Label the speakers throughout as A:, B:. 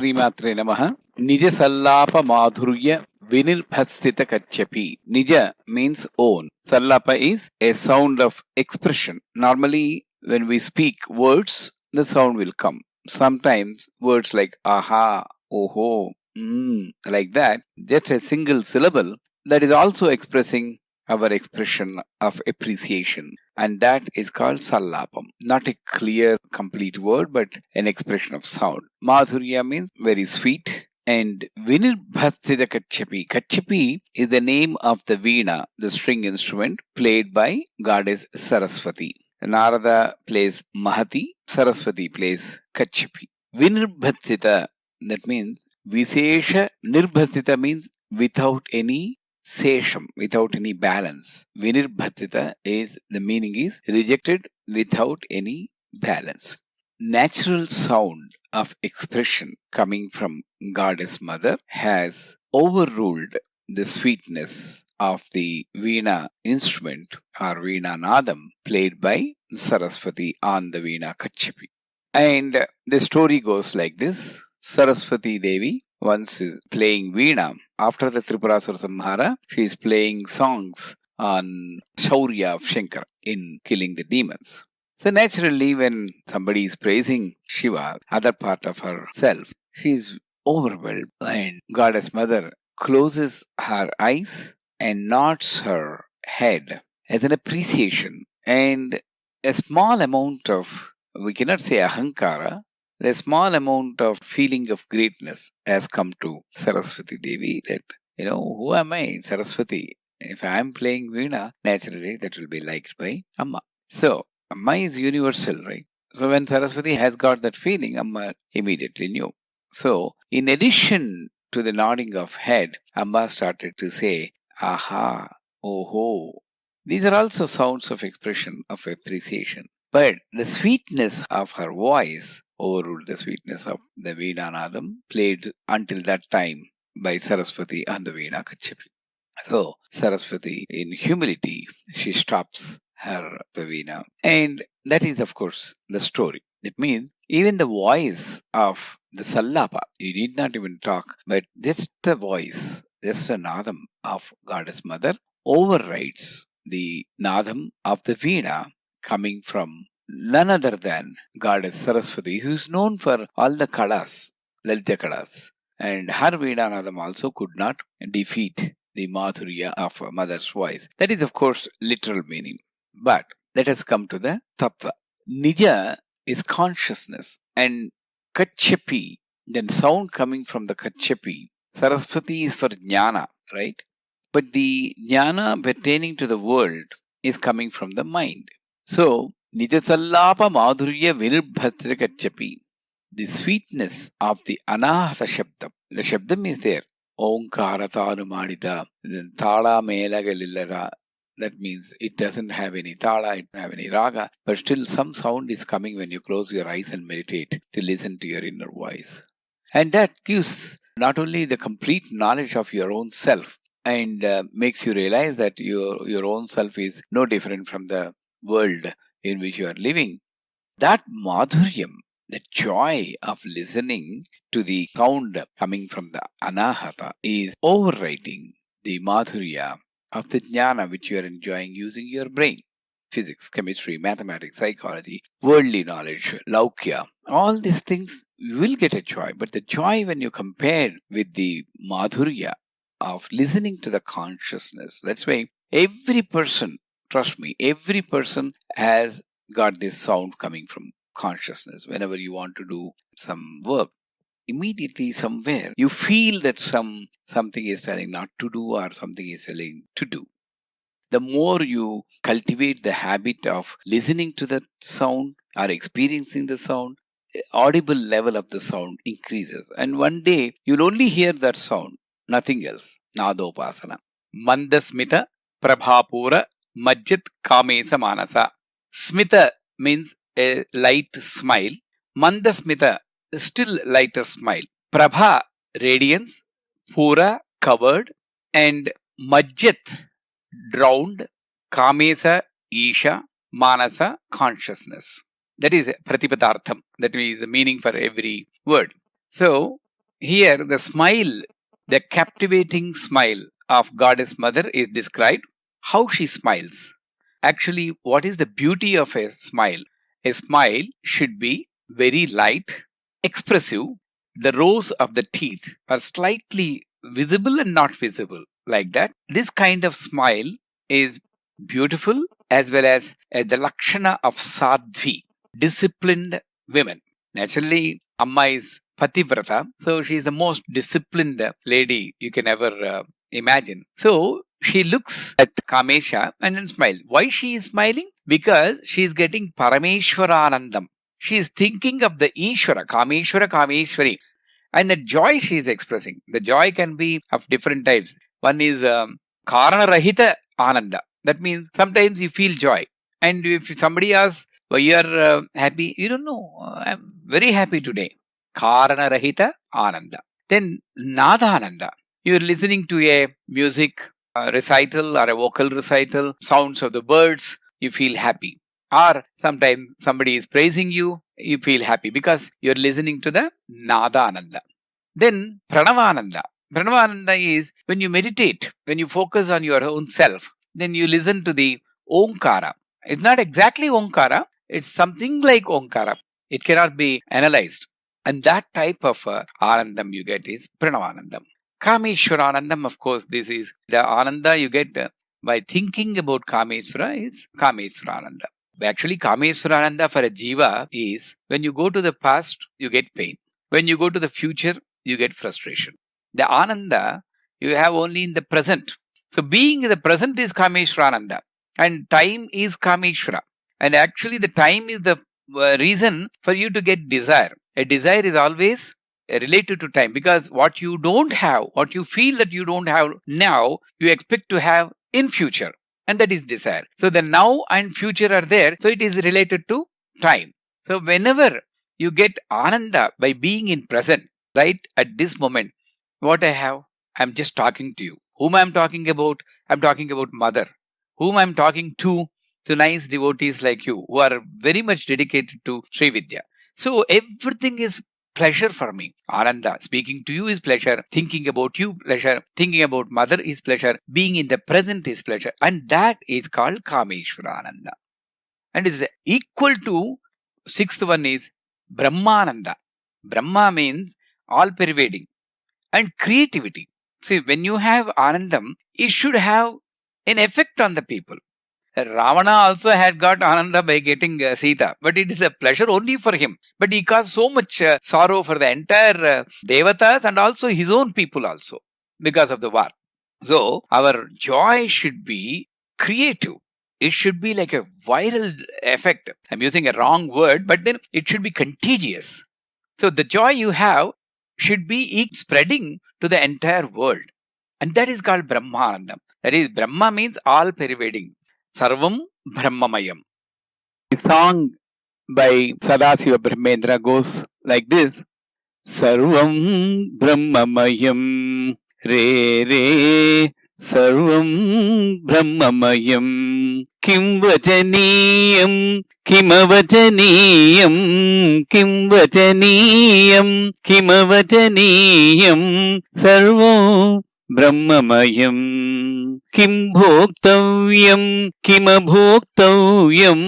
A: Sri Maatre Namaha. Nijasallapa madhurya vinirbhatsita kachapi. Nija means own. Sallapa is a sound of expression. Normally, when we speak words, the sound will come. Sometimes words like aha, oho, like that, just a single syllable, that is also expressing our expression of appreciation, and that is called sallapam. Not a clear, complete word, but an expression of sound. Madhurya means very sweet, and vinirbhatsita kachapi. Kachapi is the name of the veena, the string instrument played by goddess Saraswati. Narada plays Mahati, Saraswati plays Kachapi. Vinirbhatsita, that means Visesha. Nirbhatsita means without any sesham, without any balance. Vinirbhatsita is, the meaning is rejected without any balance. Natural sound of expression coming from Goddess Mother has overruled the sweetness of the veena instrument or veena nadam played by Saraswati on the veena kachapi. And the story goes like this. Saraswati Devi once is playing veena. After the Tripurasura Samhara, she is playing songs on Shaurya of Shankara in killing the demons. So naturally, when somebody is praising Shiva, other part of herself, she is overwhelmed, and Goddess Mother closes her eyes and nods her head as an appreciation, and a small amount of, we cannot say ahankara, a small amount of feeling of greatness has come to Saraswati Devi that, who am I, Saraswati? If I am playing veena, naturally that will be liked by Amma. So, Amma is universal, right? So when Saraswati has got that feeling, Amma immediately knew. So, in addition to the nodding of head, Amma started to say, aha, oho. These are also sounds of expression, of appreciation. But the sweetness of her voice overruled the sweetness of the veena nadam played until that time by Saraswati on the veena kachapi. So, Saraswati, in humility, she stops her veena. And that is, of course, the story. It means even the voice of the sallapa, you need not even talk, but just the voice, just the nadam of Goddess Mother overrides the nadam of the veena coming from none other than Goddess Saraswati, who is known for all the kalas, Lalitha kalas. And her veena nadam also could not defeat the madhurya of a mother's voice. That is, of course, literal meaning. But let us come to the tattva. Nija is consciousness, and kachapi, the sound coming from the kachapi, Saraswati is for jnana, right? But the jnana pertaining to the world is coming from the mind. So, Nijasallapa madhurya vinirbhatsita kachapi, the sweetness of the anahata shabdam. The shabdam is there. Onkara tanu madida, tala melagalillara. That means it doesn't have any tala, it doesn't have any raga, but still some sound is coming when you close your eyes and meditate to listen to your inner voice. And that gives not only the complete knowledge of your own self and makes you realize that your own self is no different from the world in which you are living. That madhuryam, the joy of listening to the sound coming from the anahata, is overriding the madhurya of the jnana which you are enjoying using your brain. Physics, chemistry, mathematics, psychology, worldly knowledge, laukya, all these things will get a joy. But the joy when you compare with the madhurya of listening to the consciousness, that's why every person, trust me, every person has got this sound coming from consciousness. Whenever you want to do some work, immediately somewhere you feel that something is telling not to do or something is telling to do. The more you cultivate the habit of listening to the sound or experiencing the sound, the audible level of the sound increases. And one day you'll only hear that sound, nothing else. Nadopasana. Mandasmita, prabhapura, majat, kamesha, manasa. Smita means a light smile. Mandasmita, still lighter smile. Prabha, radiance. Pura, covered. And majat, drowned. Kamesha, isha. Manasa, consciousness. That is pratipadartham. That is the meaning for every word. So, Here, the smile, the captivating smile of Goddess Mother is described. How she smiles. Actually, what is the beauty of a smile? A smile should be very light, expressive. The rows of the teeth are slightly visible and not visible, like that. This kind of smile is beautiful as well as the lakshana of sadhvi, disciplined women. Naturally, Amma is Pativrata, so she is the most disciplined lady you can ever imagine. So she looks at Kamesha and then smiles. Why she is smiling? Because she is getting Parameshwaranandam. She is thinking of the Ishvara, Kameshwara, Kameshwari, and the joy she is expressing. The joy can be of different types. One is Karana Rahita Ananda. That means sometimes you feel joy. And if somebody asks, why you are happy? You don't know. I'm very happy today. Karana Rahita Ananda. Then Nadananda. You are listening to a music recital or a vocal recital, sounds of the birds, you feel happy. Or sometimes somebody is praising you, you feel happy because you are listening to the Nadananda. Then Pranavananda. Pranavananda is when you meditate, when you focus on your own self, then you listen to the Omkara. It's not exactly Omkara, it's something like Omkara. It cannot be analyzed. And that type of Anandam you get is Pranavanandam. Kameshwaranandam, of course, this is the Ananda you get by thinking about Kameshwara is Kameshwarananda. Actually, Kameshwarananda for a jiva is when you go to the past, you get pain. When you go to the future, you get frustration. The Ananda you have only in the present. So being in the present is Kameshwarananda and time is Kameshwara. And actually the time is the reason for you to get desire. A desire is always related to time because what you don't have, what you feel that you don't have now, you expect to have in future, and that is desire. So the now and future are there, so it is related to time. So whenever you get Ananda by being in present, right at this moment, what I have, I'm just talking to you. Whom I'm talking about? I'm talking about Mother. Whom I'm talking to nice devotees like you who are very much dedicated to Srividya. So everything is pleasure for me. Ananda. Speaking to you is pleasure. Thinking about you, pleasure. Thinking about Mother is pleasure. Being in the present is pleasure. And that is called Kameshwara Ananda. And is equal to, sixth one is Brahmananda. Brahma means all pervading. And creativity. See, when you have Anandam, it should have an effect on the people. Ravana also had got Ananda by getting Sita, but it is a pleasure only for him. But he caused so much sorrow for the entire Devatas and also his own people also because of the war. So our joy should be creative. It should be like a viral effect. I'm using a wrong word, but then it should be contagious. So the joy you have should be spreading to the entire world. And that is called Brahmanandam. That is, Brahma means all pervading. Sarvam Brahmamayam. The song by Sadasiva Brahmendra goes like this. Sarvam Brahmamayam Re Re Sarvam Brahmamayam Kim Vajaniyam Kimavajaniyam Kim Vajaniyam Kimavajaniyam Sarvam Brahmamayam Kim Bhoktavyam Kimabhoktavyam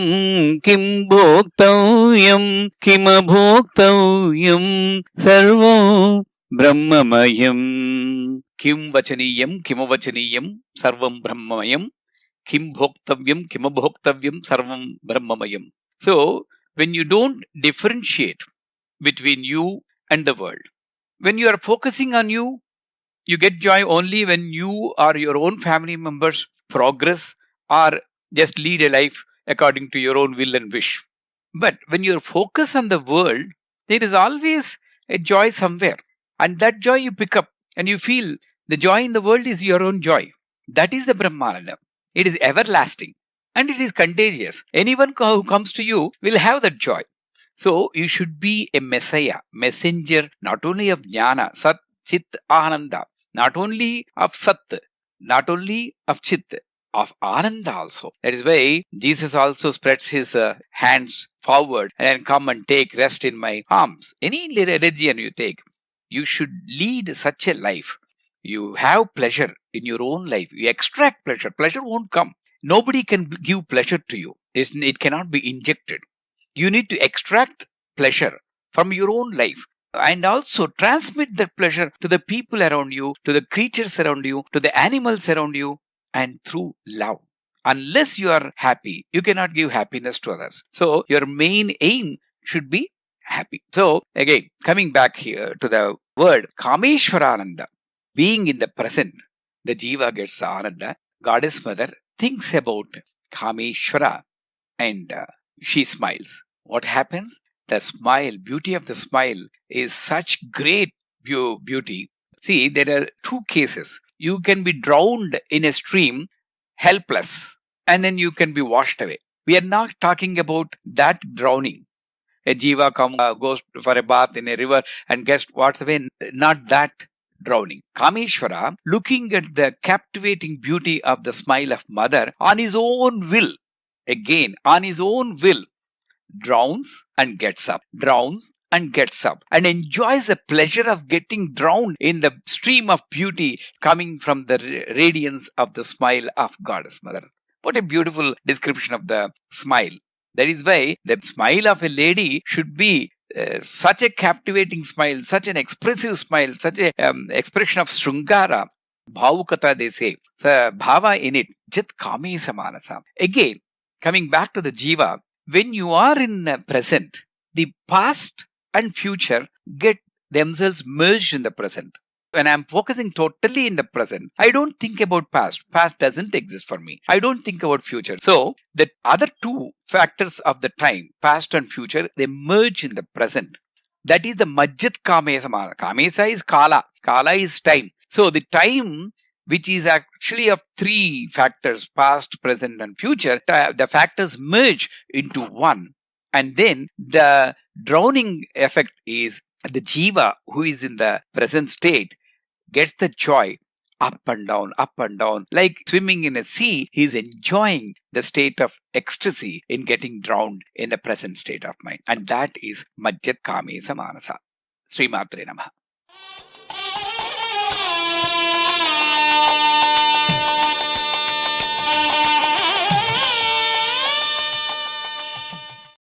A: Kim Bhoktavyam Kimabhoktavyam Sarvam Brahmamayam Kim Vachaniyam Kimavachaniyam Sarvam Brahmamayam Kim Bhoktavyam Kimabhoktavyam Sarvam Brahmamayam. So when you don't differentiate between you and the world, when you are focusing on you, you get joy only when you or your own family members progress or just lead a life according to your own will and wish. But when you focus on the world, there is always a joy somewhere. And that joy you pick up and you feel the joy in the world is your own joy. That is the Brahmananda. It is everlasting and it is contagious. Anyone who comes to you will have that joy. So you should be a messiah, messenger, not only of Jnana, Sat, Chit, Ananda, not only of Sat, not only of Chit, of Ananda also. That is why Jesus also spreads his hands forward and come and take rest in my arms. Any religion you take, you should lead such a life. You have pleasure in your own life. You extract pleasure. Pleasure won't come. Nobody can give pleasure to you. It cannot be injected. You need to extract pleasure from your own life and also transmit that pleasure to the people around you, to the creatures around you, to the animals around you, and through love. Unless you are happy, you cannot give happiness to others. So your main aim should be happy. So again, coming back here to the word Kameshwarananda, being in the present, the jiva gets ananda. Goddess mother thinks about Kameshwara and she smiles. What happens? The smile, beauty of the smile is such great beauty. See, there are two cases. You can be drowned in a stream, helpless, and then you can be washed away. We are not talking about that drowning. A jiva goes for a bath in a river and gets washed away. Not that drowning. Kameshwara, looking at the captivating beauty of the smile of mother on his own will, again, on his own will, drowns and gets up, drowns and gets up, and enjoys the pleasure of getting drowned in the stream of beauty coming from the radiance of the smile of Goddess Mother. What a beautiful description of the smile. That is why the smile of a lady should be such a captivating smile, such an expressive smile, such a expression of Srungara. Bhavukata, they say. Bhava in it. Jat kamesha manasa. Again, coming back to the jiva, when you are in present, the past and future get themselves merged in the present. When I'm focusing totally in the present, I don't think about past. Past doesn't exist for me. I don't think about future. So the other two factors of the time, past and future, they merge in the present. That is the majat kamesha. Kamesha is kala. Kala is time. So the time, which is actually of three factors, past, present, and future, the factors merge into one. And then the drowning effect is the jiva who is in the present state gets the joy up and down, up and down. Like swimming in a sea, he is enjoying the state of ecstasy in getting drowned in the present state of mind. And that is Majjat Kamesha Manasa. Sri Maatre Namaha.